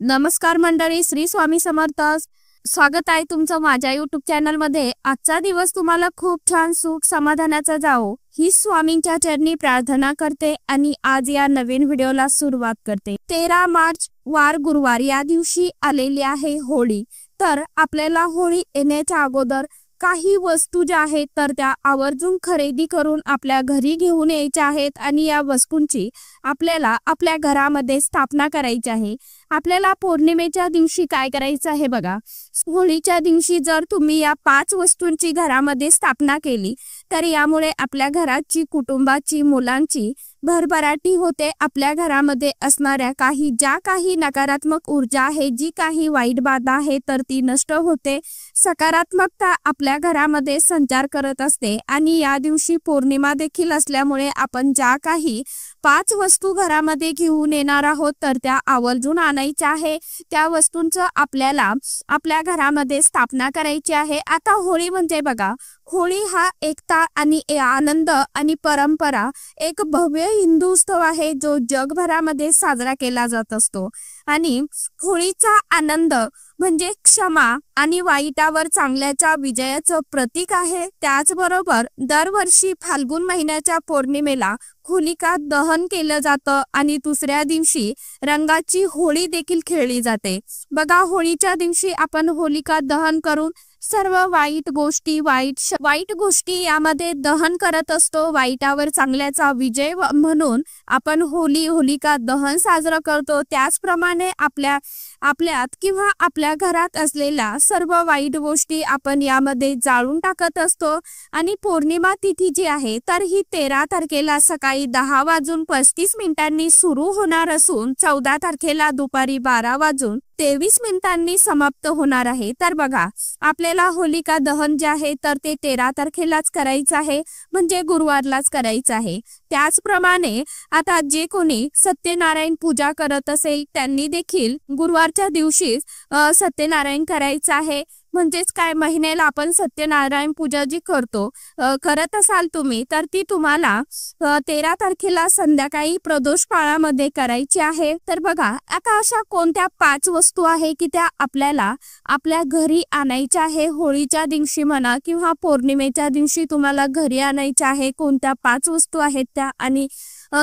नमस्कार मंडळी, श्री स्वामी समर्थ. स्वागत आहे तुमचं माझ्या YouTube चॅनल मध्ये. आजचा दिवस तुम्हाला खूप छान सुख समाधानाचा जावो ही स्वामींच्या चरणी प्रार्थना करते आणि आज या नवीन व्हिडिओला सुरुवात करते. 13 मार्च वार गुरुवार या दिवशी आलेली आहे होळी. तर आपल्याला होळी येण्याच्या अगोदर काही वस्तू ज्या आहेत तर त्या आवर्जून खरेदी करून आपल्या घरी घेऊन यायच्या आहेत आणि या वस्तूंची आपल्याला आपल्या घरामध्ये स्थापना करायची आहे. आपल्याला पौर्णिमेच्या दिवशी काय करायचं आहे बघा. होळीच्या दिवशी जर तुम्ही या 5 वस्तूंची घरामध्ये स्थापना केली तर यामुळे आपल्या घराची, कुटुंबाची, मुलांची भरभराटी होते. आपल्या घरामध्ये असणाऱ्या काही नकारात्मक ऊर्जा आहे, जी काही वाईट बाधा आहे तर ती नष्ट होते. सकारात्मकता आपल्या घरामध्ये संचार करत असते आणि या दिवशी पौर्णिमा देखील असल्यामुळे आपण ज्या काही 5 वस्तू घरामध्ये घेऊन येणार आहोत तर त्या आवर्जून आणायच्या आहे. त्या वस्तूंचं आपल्याला आपल्या घरामध्ये स्थापना करायची आहे. आता होळी म्हणजे बघा, होळी हा एकता आणि आनंद आणि परंपरा एक भव्य हिंदू उत्सव आहे जो जगभरामध्ये साजरा केला जात असतो. आणि होळीचा आनंद म्हणजे क्षमा आणि वाईटावर चांगल्याच्या विजयाचं प्रतीक आहे. त्याचबरोबर दरवर्षी फाल्गुन महिन्याच्या पौर्णिमेला होलिका दहन केलं जातं आणि दुसऱ्या दिवशी रंगाची होळी देखील खेळली जाते. बघा, होळीच्या दिवशी आपण होलिका दहन करून सर्व वाईट गोष्टी यामध्ये दहन करत असतो. वाईटावर चांगल्याचा विजय म्हणून आपण होलिका दहन साजरं करतो. त्याचप्रमाणे आपल्यात किंवा आपल्या घरात असलेल्या सर्व वाईट गोष्टी आपण यामध्ये जाळून टाकत असतो. आणि पौर्णिमा तिथी जी आहे तर ही 13 तारखेला सकाळी 10:35 सुरू होणार असून 14 तारखेला दुपारी 12:23 समाप्त होणार आहे. तर बघा, आपल्याला होलिका दहन जे आहे तर ते 13 तारखेलाच करायचं आहे, म्हणजे गुरुवारलाच करायचं आहे. त्याचप्रमाणे आता जे कोणी सत्यनारायण पूजा करत असेल त्यांनी देखील गुरुवारच्या दिवशी सत्यनारायण करायचं आहे. म्हणजेच काय, महिन्याला आपण सत्यनारायण पूजा जी करत असाल तुम्ही तर ती तुम्हाला 13 तारखेला संध्याकाळी प्रदोष काळामध्ये करायची आहे. तर बघा, आता अशा कोणत्या 5 वस्तू आहे की त्या आपल्याला आपल्या घरी आणायच्या आहे. होळीच्या दिवशी म्हणा किंवा पौर्णिमेच्या दिवशी तुम्हाला घरी आणायच्या आहे. कोणत्या 5 वस्तू आहेत त्या आणि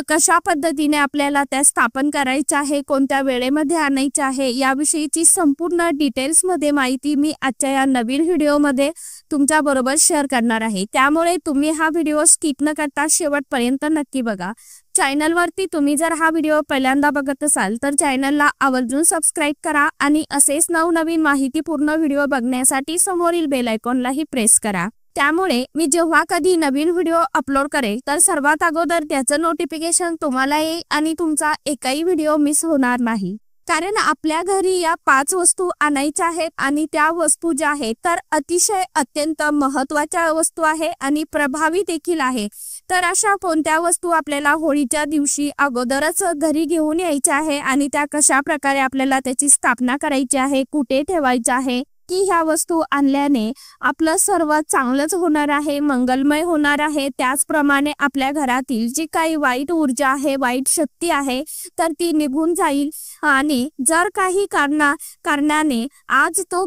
कशा पद्धतीने आपल्याला त्या स्थापन करायच्या आहे, कोणत्या वेळेमध्ये आणायच्या आहे याविषयीची संपूर्ण डिटेल्स मध्ये माहिती मी आजच्या या नवीन व्हिडिओमध्ये तुमच्या बरोबर शेअर करणार आहे. त्यामुळे तुम्ही हा व्हिडिओ स्किप न करता शेवटपर्यंत नक्की बघा. चॅनलवरती तुम्ही जर हा व्हिडिओ पहिल्यांदा बघत असाल तर चॅनलला आवर्जून सबस्क्राईब करा आणि असेच नवनवीन माहितीपूर्ण व्हिडिओ बघण्यासाठी समोरील बेल आयकॉनलाही प्रेस करा. त्यामुळे मी जेव्हा कधी नवीन व्हिडिओ अपलोड करेल तर सर्वात अगोदर त्याचं नोटिफिकेशन तुम्हाला येईल आणि तुमचा एकही व्हिडिओ मिस होणार नाही. कारण आपल्या घरी या 5 वस्तू आणायच्या आहेत आणि त्या वस्तू ज्या आहेत तर अतिशय अत्यंत महत्त्वाच्या वस्तू आहे आणि प्रभावी देखील आहे. तर अशा कोणत्या वस्तू आपल्याला होळीच्या दिवशी अगोदरच घरी घेऊन यायच्या आहे आणि त्या कशा प्रकारे आपल्याला त्याची स्थापना करायची आहे, कुठे ठेवायच्या आहे, की ह्या वस्तू आणल्याने आपलं सर्व चांगलंच होणार आहे, मंगलमय होणार आहे. त्याचप्रमाणे आपल्या घरातील जी काही वाईट ऊर्जा आहे, वाईट शक्ती आहे तर ती निघून जाईल. आणि जर काही कारणाने आज तो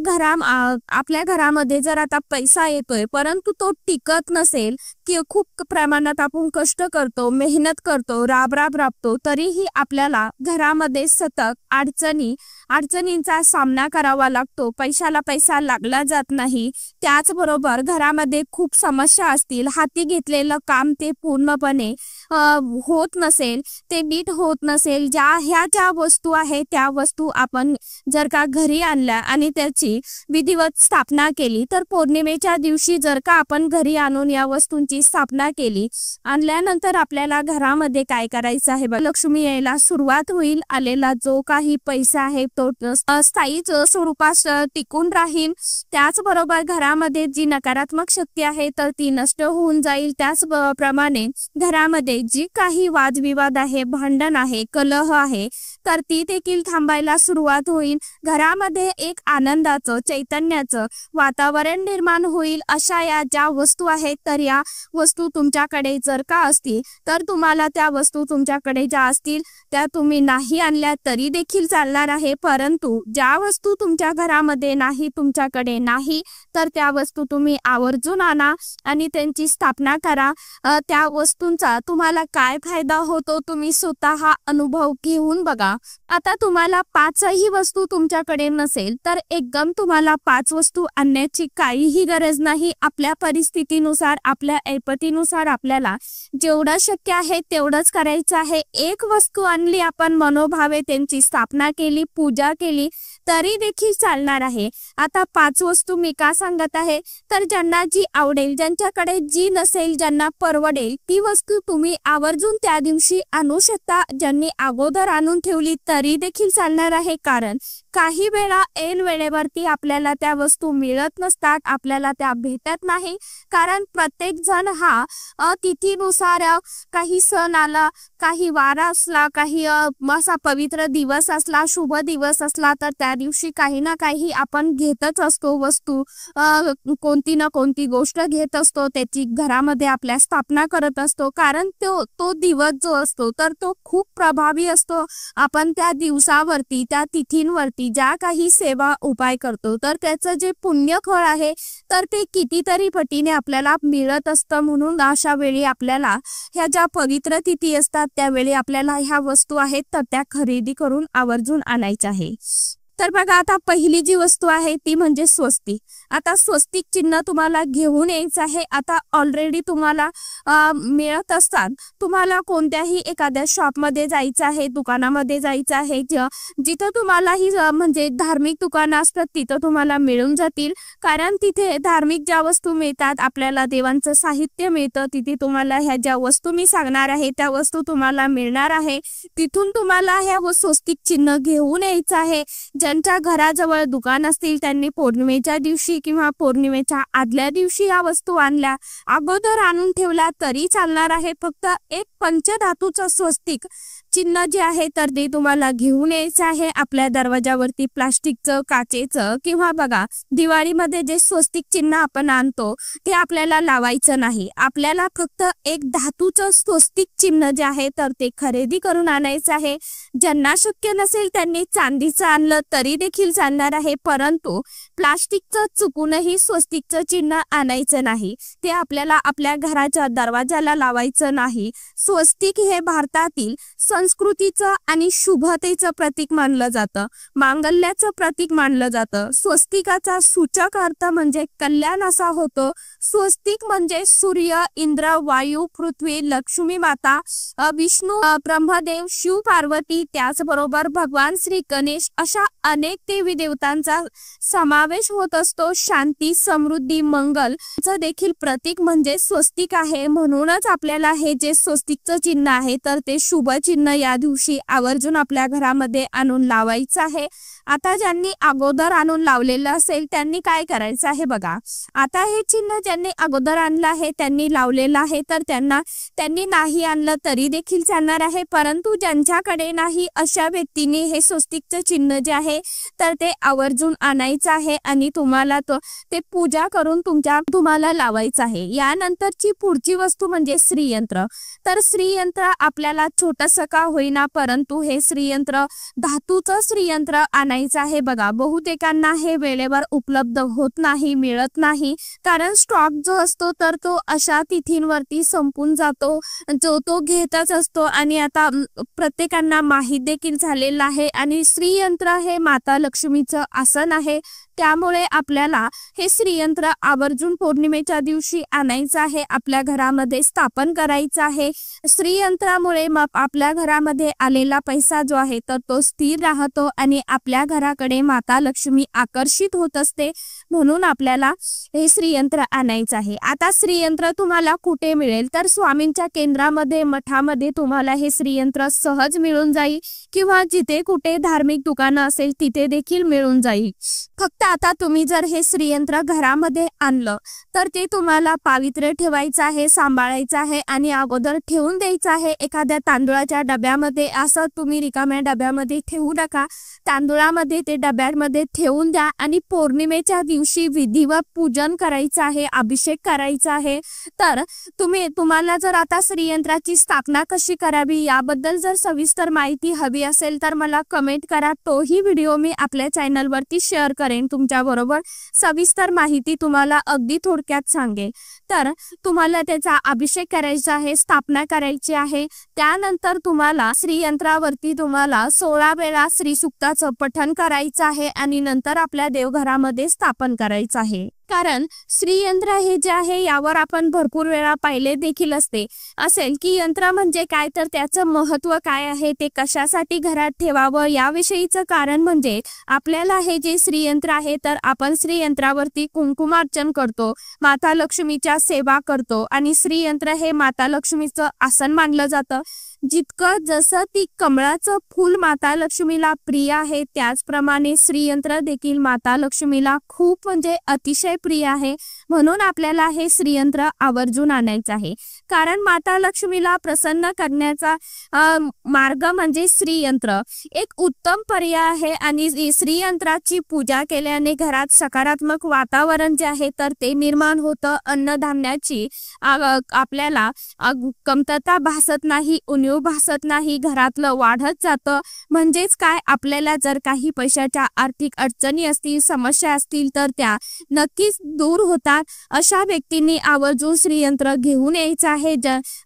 आपल्या घरामध्ये जर आता पैसा येतोय परंतु तो टिकत नसेल, की खूप प्रमाणात आपण कष्ट करतो, मेहनत करतो, राबतो, तरीही आपल्याला घरामध्ये सतत अडचणींचा सामना करावा लागतो. पैशाला पैसा लागला जात नाही. त्याचबरोबर घरामध्ये खूप समस्या असतील, हाती घेतलेलं काम ते पूर्णपणे होत नसेल, ते नीट होत नसेल. ह्या ज्या वस्तू आहेत त्या वस्तू आपण जर का घरी आणल्या आणि त्याची विधिवत स्थापना केली तर पौर्णिमेच्या दिवशी जर का आपण घरी आणून या वस्तूंची स्थापना केली, आणल्यानंतर आपल्याला घरामध्ये काय करायचं आहे, लक्ष्मी यायला सुरुवात होईल. आलेला जो काही पैसा आहे तो स्थायी स्वरूपात टिकून राहील. त्याचबरोबर घरामध्ये जी नकारात्मक शक्ती आहे तर ती नष्ट होऊन जाईल. त्याचप्रमाणे घरामध्ये जी काही वादविवाद आहे, भांडण आहे, कलह आहे तर ती देखील थांबायला सुरुवात होईल. घरामध्ये एक आनंदाचं चैतन्याचं वातावरण निर्माण होईल. अशा या ज्या वस्तू आहेत तर या वस्तू तुमच्याकडे जर का असतील तर तुम्हाला त्या वस्तू तुमच्याकडे ज्या असतील त्या तुम्ही नाही आणल्या तरी देखील चालणार आहे. परंतु ज्या वस्तू तुमच्या घरामध्ये नाही, तुमच्याकडे नाही, तर त्या वस्तू तुम्ही आवर्जून आणा आणि त्यांची स्थापना करा. त्या वस्तूंचा तुम्हाला काय फायदा होतो तुम्ही स्वतः अनुभव घेऊन बघा. आता तुम्हाला 5ही वस्तू तुमच्याकडे नसेल तर एकदम तुम्हाला 5 वस्तू आणण्याची काहीही गरज नाही. आपल्या परिस्थितीनुसार, आपल्या ऐपतीनुसार आपल्याला जेवढं शक्य आहे तेवढंच करायचं आहे. एक वस्तू आणली, आपण मनोभावे त्यांची स्थापना केली, पूजा केली तरी देखील चालणार आहे. आता 5 वस्तू मी का सांगत आहे तर ज्यांना जी आवडेल, ज्यांच्याकडे जी नसेल, ज्यांना परवडेल ती वस्तू तुम्ही आवर्जून त्या दिवशी आणू शकता. ज्यांनी अगोदर आणून ठेवली तरी देखील चालणार आहे. कारण काही वेळा ऐन वेळेवरती आपल्याला त्या वस्तू मिळत नसतात, आपल्याला त्या भेटत नाही. कारण प्रत्येक जण हा तिथीनुसार, काही सण आला, काही वारा असला, काही असा पवित्र दिवस असला, शुभ दिवस असला तर त्या दिवशी काही ना काही आपण घेतच असतो वस्तू. कोणती ना कोणती गोष्ट घेत असतो, त्याची घरामध्ये आपल्या स्थापना करत असतो. कारण तो दिवस जो असतो तर तो खूप प्रभावी असतो. आपण त्या दिवसावरती, त्या तिथींवरती ज्या काही सेवा उपाय करतो तर त्याचं जे पुण्य फळ आहे तर ते कितीतरी पटीने आपल्याला मिळत असतं. म्हणून अशा वेळी आपल्याला ह्या ज्या पवित्र तिथी असतात त्यावेळी आपल्याला ह्या वस्तू आहेत तर त्या खरेदी करून आवर्जून आणायच्या आहे. तर बघा, आता पहिली जी वस्तू आहे ती म्हणजे स्वस्तिक. आता स्वस्तिक चिन्ह तुम्हाला घेऊन यायचं आहे. आता ऑलरेडी तुम्हाला मिळत असतात. तुम्हाला कोणत्याही एखाद्या शॉपमध्ये जायचं आहे, दुकानामध्ये जायचं आहे, जिथं तुम्हाला ही म्हणजे धार्मिक दुकानं असतात तिथं तुम्हाला मिळून जातील. कारण तिथे धार्मिक ज्या वस्तू मिळतात, आपल्याला देवांचं साहित्य मिळतं, तिथे तुम्हाला ह्या ज्या वस्तू मी सांगणार आहे त्या वस्तू तुम्हाला मिळणार आहे. तिथून तुम्हाला ह्या स्वस्तिक चिन्ह घेऊन यायचं आहे. ज्यांच्या घराजवळ दुकान असतील त्यांनी पौर्णिमेच्या दिवशी किंवा पौर्णिमेच्या आदल्या दिवशी या वस्तू आणल्या, अगोदर आणून ठेवल्या तरी चालणार आहे. फक्त एक पंचधातूचं स्वस्तिक चिन्ह जे आहे तर ते तुम्हाला घेऊन यायचं आहे. आपल्या दरवाजावरती प्लास्टिकचं, काचेचं किंवा बघा दिवाळीमध्ये जे स्वस्तिक चिन्ह आपण आणतो ते आपल्याला लावायचं नाही. आपल्याला फक्त एक धातूचं स्वस्तिक चिन्ह जे आहे तर ते खरेदी करून आणायचं आहे. ज्यांना शक्य नसेल त्यांनी चांदीचं आणलं तरी देखील चालणार आहे. परंतु प्लास्टिकचं चुकूनही स्वस्तिकचं चिन्ह आणायचं नाही. ते आपल्याला आपल्या घराच्या दरवाजाला लावायचं नाही. स्वस्तिक हे भारतातील संस्कृतीचं आणि शुभतेचं प्रतीक मानलं जातं, मांगल्याचं प्रतीक मानलं जातं. स्वस्तिकाचा सूचक अर्थ म्हणजे कल्याण असा होतो. स्वस्तिक म्हणजे सूर्य, इंद्र, वायू, पृथ्वी, लक्ष्मी माता, विष्णू, ब्रह्मदेव, शिव पार्वती, त्याचबरोबर भगवान श्री गणेश अशा अनेक देवी देवतांचा समावेश होत असतो. शांती, समृद्धी, मंगल देखील प्रतीक म्हणजे स्वस्तिक आहे. म्हणूनच आपल्याला हे जे स्वस्तिकचं चिन्ह आहे तर ते शुभ चिन्ह या दिवशी आवर्जून आपल्या घरामध्ये आणून लावायचं आहे. आता ज्यांनी अगोदर आणून लावलेलं असेल त्यांनी काय करायचं आहे बघा. आता हे चिन्ह ज्यांनी अगोदर आणलं आहे, त्यांनी लावलेलं आहे, तर त्यांनी नाही आणलं तरी देखील चालणार आहे. परंतु ज्यांच्याकडे नाही अशा व्यक्तींनी हे स्वस्तिकचं चिन्ह जे आहे तर ते आवर्जून आणायचं आहे आणि तुम्हाला ते पूजा करून तुम्हाला लावायचं आहे. यानंतरची पुढची वस्तू म्हणजे श्रीयंत्र. तर श्रीयंत्र आपल्याला छोटंसं का होईना परंतु हे श्रीयंत्र धातूचं श्रीयंत्र आणायचं आहे. बघा, बहुतेकांना हे वेळेवर उपलब्ध होत नाही, मिळत नाही. कारण स्टॉक जो असतो तर तो अशा तिथींवरती संपून जातो, जो तो घेतच असतो आणि आता प्रत्येकांना माहीत देखील झालेलं आहे. आणि श्रीयंत्र हे माता लक्ष्मीचं आसन आहे, त्यामुळे आपल्याला हे श्रीयंत्र आवर्जून पौर्णिमेच्या दिवशी आणायचं आहे, आपल्या घरामध्ये स्थापन करायचं आहे. श्रीयंत्रामुळे आपल्या घरामध्ये आलेला पैसा जो आहे तर तो स्थिर राहतो आणि आपल्या घराकडे माता लक्ष्मी आकर्षित होत असते. म्हणून आपल्याला हे श्रीयंत्र आणायचं आहे. आता श्रीयंत्र तुम्हाला कुठे मिळेल तर स्वामींच्या केंद्रामध्ये, मठामध्ये तुम्हाला हे श्रीयंत्र सहज मिळून जाईल किंवा जिथे कुठे धार्मिक दुकानं असेल तिथे देखील मिळून जाईल. फक्त आता तुम्ही जर हे श्रीयंत्र घरामध्ये आणलं तर ते तुम्हाला पावित्र्य ठेवायचं आहे, सांभाळायचं आहे आणि अगोदर ठेवून द्यायचं आहे एखाद्या तांदूळाच्या डब्यामध्ये. असं तुम्ही रिकाम्या डब्यामध्ये ठेवू नका, तांदूळामध्ये ते डब्यामध्ये ठेवून द्या आणि पौर्णिमेच्या दिवशी विधिवत पूजन करायचं आहे, अभिषेक करायचा आहे. तर तुम्हाला जर आता श्रीयंत्राची स्थापना कशी करावी याबद्दल जर सविस्तर माहिती हवी असेल तर मला कमेंट करा. तोही व्हिडिओ मी आपल्या चॅनलवरती शेअर करेन तुमच्या बरोबर. सविस्तर माहिती तुम्हाला अगदी थोडक्यात सांगेल. तर तुम्हाला त्याचा अभिषेक करायचा आहे, स्थापना करायची आहे. त्यानंतर तुम्हाला श्रीयंत्रावरती तुम्हाला 16 वेळा श्री सुक्ताचं पठण करायचं आहे आणि नंतर आपल्या देवघरामध्ये स्थापन करायचं आहे. कारण श्रीयंत्र हे जे आहे यावर आपण भरपूर वेळा पाहिले देखील असेल की यंत्र म्हणजे काय, तर त्याचं महत्त्व काय आहे, ते कशासाठी घरात ठेवावं याविषयीचं कारण म्हणजे आपल्याला हे जे श्रीयंत्र आहे तर आपण श्रीयंत्रावरती कुंकुमार्चन करतो, माता लक्ष्मीच्या सेवा करतो आणि श्रीयंत्र हे माता लक्ष्मीचं आसन मानलं जातं. जितकं जसं ती कमळाचं फूल माता लक्ष्मीला प्रिय आहे त्याचप्रमाणे श्रीयंत्र देखील माता लक्ष्मीला खूप म्हणजे अतिशय प्रिय आहे. म्हणून आपल्याला हे श्रीयंत्र आवर्जून आणायचं आहे. कारण माता लक्ष्मीला प्रसन्न करण्याचा मार्ग म्हणजे श्रीयंत्र एक उत्तम पर्याय आहे आणि श्रीयंत्राची पूजा केल्याने घरात सकारात्मक वातावरण जे आहे तर ते निर्माण होतं. अन्नधान्याची आपल्याला कमतरता भासत नाही, उणीव भासत नाही, घरातलं वाढत जातं. म्हणजेच काय, आपल्याला जर काही पैशाच्या आर्थिक अडचणी असतील, समस्या असतील तर त्या नक्कीच दूर होतात. अशा व्यक्तींनी आवर्जून श्रीयंत्र घेऊन यायचं आहे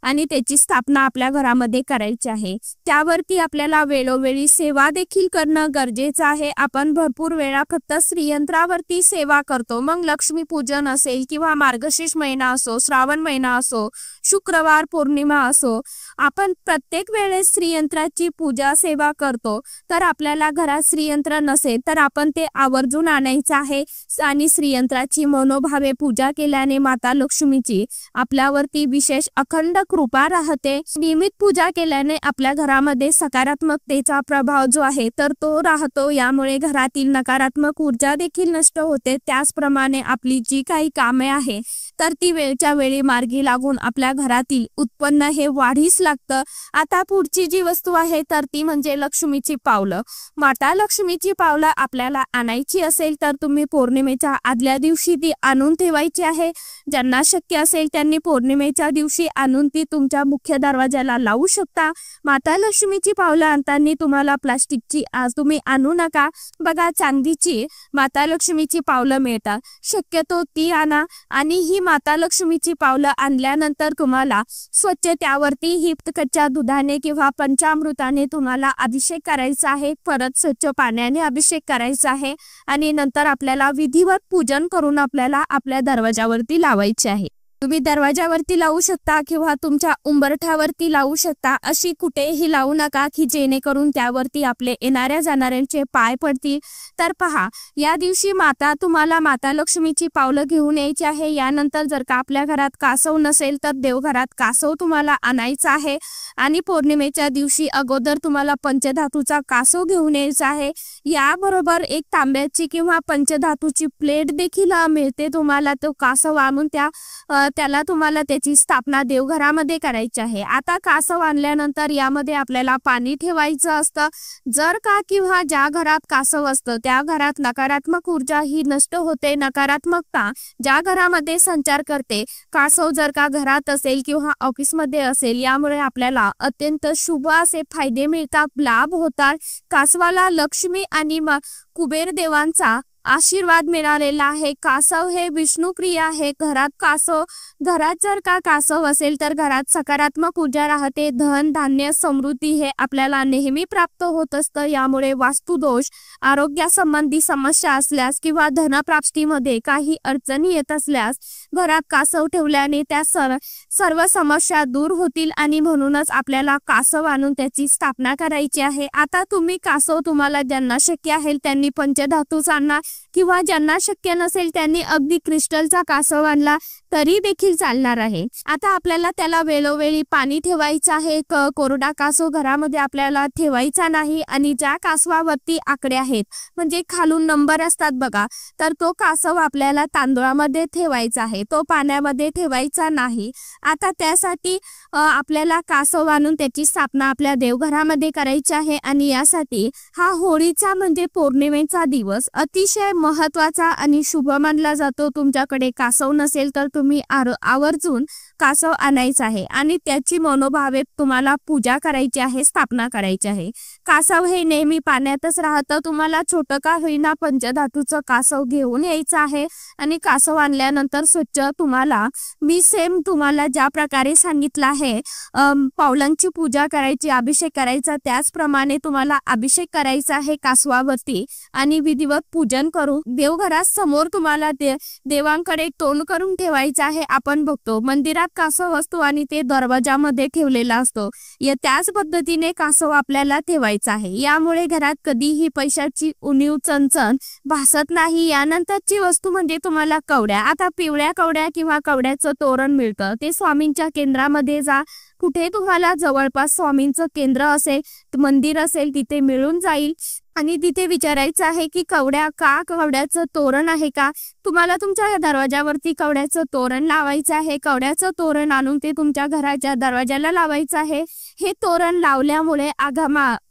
आणि त्याची स्थापना आपल्या घरामध्ये करायची आहे. त्यावरती आपल्याला वेळोवेळी सेवा देखील करणं गरजेचं आहे. आपण भरपूर वेळा फक्त श्रीयंत्रावरती सेवा करतो. मग लक्ष्मी पूजन असेल किंवा मार्गशीर्ष महिना असो, श्रावण महिना असो, शुक्रवार पौर्णिमा असो, आपण प्रत्येक वेळेस श्रीयंत्राची पूजा सेवा करतो. तर आपल्याला घरात श्रीयंत्र नसेल तर आपण ते आवर्जून आणायचं आहे आणि श्रीयंत्राची मनोभावे पूजा केल्याने माता लक्ष्मीची आपल्यावरती विशेष अखंड कृपा राहते. नियमित पूजा केल्याने आपल्या घरामध्ये सकारात्मकतेचा प्रभाव जो आहे तर तो राहतो. यामुळे घरातील नकारात्मक ऊर्जा देखील नष्ट होते. त्याचप्रमाणे आपली जी काही कामे आहे तर ती वेळच्या वेळी मार्गी लागून आपल्या घरातील उत्पन्न हे वाढीस लागतं. आता पुढची जी वस्तू आहे तर ती म्हणजे लक्ष्मीची पावलं. माता लक्ष्मीची पावलं आपल्याला आणायची असेल तर तुम्ही पौर्णिमेच्या आदल्या दिवशी ती आणून ठेवायची आहे. ज्यांना शक्य असेल त्यांनी पौर्णिमेच्या दिवशी आणून ती तुमच्या मुख्य दरवाजाला लावू शकता. माता लक्ष्मीची पावलं आणताना तुम्हाला प्लास्टिकची तुम्ही आणू नका. बघा, चांदीची माता लक्ष्मीची पावलं मिळतात, शक्यतो ती आणा. आणि ही माता लक्ष्मीची पावलं आणल्यानंतर तुम्हाला स्वच्छ त्यावरती ही कच्च्या दुधाने किंवा पंचामृताने तुम्हाला अभिषेक करायचा आहे. परत स्वच्छ पाण्याने अभिषेक करायचा आहे आणि नंतर आपल्याला विधिवत पूजन करून आपल्याला आपल्या दरवाजावरती लावायचे आहे. तुम्ही दरवाजावरती लावू शकता किंवा तुमच्या उंबरठ्यावरती लावू शकता. अशी कुठेही लावू नका की जेणेकरून त्यावरती आपले येणाऱ्या जाणाऱ्यांचे पाय पडतील. तर पहा, या दिवशी तुम्हाला माता लक्ष्मीची पावलं घेऊन यायची आहे. यानंतर जर का आपल्या घरात कासव नसेल तर देवघरात कासव तुम्हाला आणायचा आहे आणि पौर्णिमेच्या दिवशी अगोदर तुम्हाला पंचधातूचा कासव घेऊन यायचा आहे. याबरोबर एक तांब्याची किंवा पंचधातूची प्लेट देखील मिळते. तुम्हाला तो कासव आणून त्याला तुम्हाला त्याची स्थापना देवघरामध्ये करायची आहे. आता कासव आणल्यानंतर यामध्ये आपल्याला पाणी ठेवायचं असतं. जर का किंवा ज्या घरात कासव असतं त्या घरात नकारात्मक ऊर्जा ही नष्ट होते. नकारात्मकता ज्या घरामध्ये संचार करते, कासव जर का घरात असेल किंवा ऑफिसमध्ये असेल, यामुळे आपल्याला अत्यंत शुभ असे फायदे मिळतात, लाभ होतात. कासवाला लक्ष्मी आणि कुबेर देवांचा आशीर्वाद मिळालेला आहे. कासव हे विष्णुप्रिय आहे. घरात जर का कासव असेल तर घरात सकारात्मक ऊर्जा राहते. धन धान्य समृद्धी हे आपल्याला नेहमी प्राप्त होत असतं. यामुळे वास्तुदोष, आरोग्यासंबंधी समस्या असल्यास किंवा धनप्राप्तीमध्ये काही अडचणी येत असल्यास घरात कासव ठेवल्याने त्या सर्व समस्या दूर होतील आणि म्हणूनच आपल्याला कासव आणून त्याची स्थापना करायची आहे. आता तुम्ही कासव तुम्हाला ज्यांना शक्य आहे त्यांनी पंचधातूचा आणा किंवा ज्यांना शक्य नसेल त्यांनी अगदी क्रिस्टलचा कासव आणला तरी देखील चालणार आहे। आता आपल्याला त्याला वेळोवेळी पाणी ठेवायचं आहे। कोरडा कासव घरामध्ये आपल्याला ठेवायचा नाही आणि ज्या कासवावरती आकडे आहेत म्हणजे खालून नंबर असतात बघा, तर तो कासव आपल्याला तांदूळामध्ये ठेवायचा आहे, तो पाण्यामध्ये ठेवायचा नाही। आता त्यासाठी आपल्याला कासव आणून त्याची स्थापना आपल्या देवघरामध्ये करायची आहे आणि यासाठी हा होळीचा म्हणजे पौर्णिमेचा दिवस अतिशय महत्त्वाचा आणि शुभ मानला जातो। तुमच्याकडे कासव नसेल तर तुम्ही आवर्जून कासव आणायचा आहे आणि त्याची मनोभावे तुम्हाला पूजा करायची आहे, स्थापना करायची आहे। कासव हे नेहमी पाण्यातच राहतं, तुम्हाला छोटं का होईना पंचधातूचं कासव घेऊन यायचं आहे आणि कासव आणल्यानंतर स्वच्छ तुम्हाला मी सेम तुम्हाला ज्या प्रकारे सांगितलं आहे पावलांची पूजा करायची, अभिषेक करायचा, त्याचप्रमाणे तुम्हाला अभिषेक करायचा आहे कासवावरती आणि विधिवत पूजन करून देवघरात समोर तुम्हाला देवांकडे तोंड करून ठेवायचं आहे। आपण बघतो मंदिरात कासव असतो आणि ते दरवाजामध्ये ठेवलेला असतो, त्याच पद्धतीने कासव आपल्याला ठेवायचा आहे। यामुळे घरात कधीही पैशाची उणीव चणचण भासत नाही। यानंतरची वस्तू म्हणजे तुम्हाला कवड्या। आता पिवळ्या कवड्या किंवा कवड्याचं तोरण मिळतं, ते स्वामींच्या केंद्रामध्ये जा, कुठे तुम्हाला जवळपास स्वामींचं केंद्र असेल, मंदिर असेल तिथे मिळून जाईल आणि तिथे विचारायचं आहे की कवड्याचं तोरण आहे का। तुम्हाला तुमच्या दरवाजावरती कवड्याचं तोरण लावायचं आहे। कवड्याचं तोरण आणून ते तुमच्या घराच्या दरवाजाला लावायचं आहे। हे तोरण लावल्यामुळे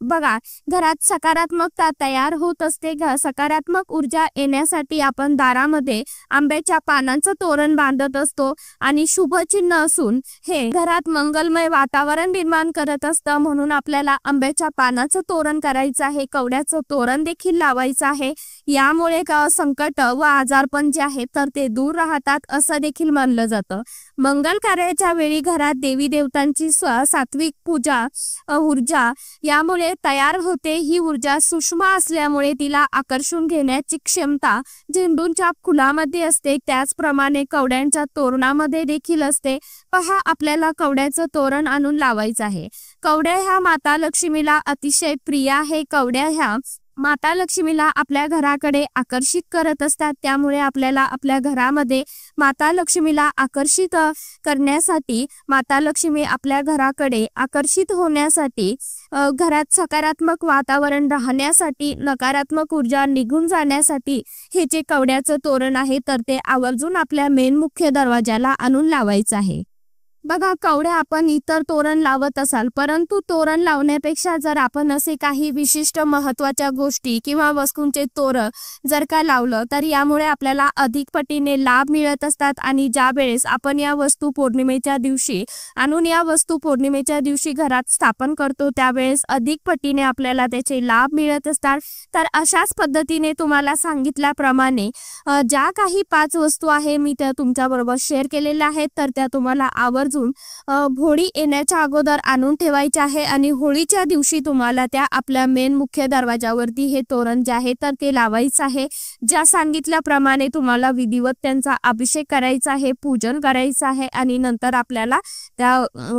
बघा घरात सकारात्मकता तयार होत असते। सकारात्मक ऊर्जा येण्यासाठी आपण दारामध्ये आंब्याच्या पानांचं तोरण बांधत असतो आणि शुभ चिन्ह असून हे घरात मंगलमय वातावरण निर्माण करत असतं, म्हणून आपल्याला आंब्याच्या पानाचं तोरण करायचं आहे, कवड्याचं तोरण देखील लावायचं आहे। यामुळे संकट व आजारपण जे आहेत तर ते दूर राहतात असं देखील मानलं जातं। मंगल कार्याच्या वेळी घरात देवी देवतांची सात्विक पूजा ऊर्जा यामुळे तयार होते। ही ऊर्जा सूक्ष्म असल्यामुळे तिला आकर्षून घेण्याची क्षमता झेंडूच्या फुलामध्ये असते, त्याचप्रमाणे कवड्यांच्या तोरणामध्ये देखील असते। पहा आपल्याला कवड्याचं तोरण आणून लावायचं आहे। कवड्या ह्या माता लक्ष्मीला अतिशय प्रिय आहे। कवड्या ह्या माता लक्ष्मीला आपल्या घराकडे आकर्षित करत असतात, त्यामुळे आपल्याला आपल्या घरामध्ये माता लक्ष्मीला आकर्षित करण्यासाठी, माता लक्ष्मी आपल्या घराकडे आकर्षित होण्यासाठी, घरात सकारात्मक वातावरण राहण्यासाठी, नकारात्मक ऊर्जा निघून जाण्यासाठी हे जे कवड्याचं तोरण आहे तर ते आवर्जून आपल्या मेन मुख्य दरवाजाला आणून लावायचं आहे। बघा कवड्या आपण इतर तोरण लावत असाल, परंतु तोरण लावण्यापेक्षा जर आपण असे काही विशिष्ट महत्त्वाच्या गोष्टी किंवा वस्तूंचे तोरण जर का लावलं तर यामुळे आपल्याला अधिक पटीने लाभ मिळत असतात आणि ज्या वेळेस आपण या वस्तू पौर्णिमेच्या दिवशी आणून या वस्तू पौर्णिमेच्या दिवशी घरात स्थापन करतो त्यावेळेस अधिक पटीने आपल्याला त्याचे लाभ मिळत असतात। तर अशाच पद्धतीने तुम्हाला सांगितल्याप्रमाणे ज्या काही 5 वस्तू आहे मी त्या तुमच्याबरोबर शेअर केलेल्या आहेत, तर त्या तुम्हाला होळी येण्याच्या अगोदर आणून ठेवायचे आहे आणि होळीच्या दिवशी तुम्हाला त्या आपल्या मेन मुख्य दरवाजावरती हे तोरण जे आहे तर ते लावायचं आहे। ज्या सांगितल्याप्रमाणे तुम्हाला विधिवत त्यांचा अभिषेक करायचा आहे, पूजन करायचं आहे आणि नंतर आपल्याला त्या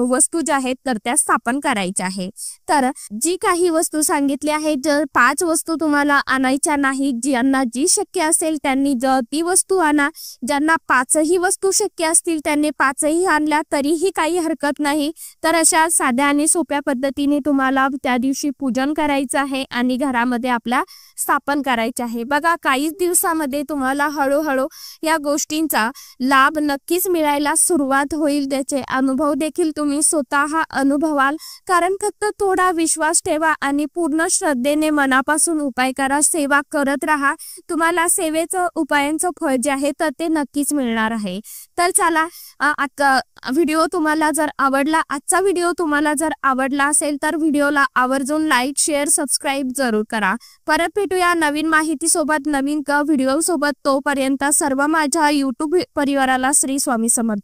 वस्तू ज्या आहेत तर त्या स्थापन करायच्या आहे। तर जी काही वस्तू सांगितली आहे, जर 5 वस्तू तुम्हाला आणायच्या नाही, ज्यांना जी शक्य असेल त्यांनी ती वस्तू आणा, ज्यांना 5ही वस्तू शक्य असतील त्यांनी 5ही आणल्या तरीही काही हरकत नाही। तर अशा साध्या आणि सोप्या पद्धतीने तुम्हाला त्या दिवशी पूजन करायचं आहे आणि घरामध्ये आपल्या स्थापन करायचे आहे। बघा काहीच दिवसामध्ये तुम्हाला हळूहळू या गोष्टींचा लाभ नक्कीच मिळायला सुरुवात होईल, त्याचे अनुभव देखील तुम्ही स्वतः अनुभवाल। कारण फक्त थोडा विश्वास ठेवा आणि पूर्ण श्रद्धेने मनापासून उपाय करा, सेवा करत राहा, तुम्हाला सेवेचं उपायांचं फळ जे आहे तर ते नक्कीच मिळणार आहे। तर चला आजचा व्हिडिओ तुम्हाला जर आवडला, आजचा व्हिडिओ तुम्हाला जर आवडला असेल तर व्हिडिओला आवर्जून लाईक, शेअर, सबस्क्राईब जरूर करा। परत भेटूया नवीन माहिती सोबत, नवीन व्हिडिओ सोबत। तोपर्यंत सर्व माझ्या YouTube परिवाराला श्री स्वामी समर्थ।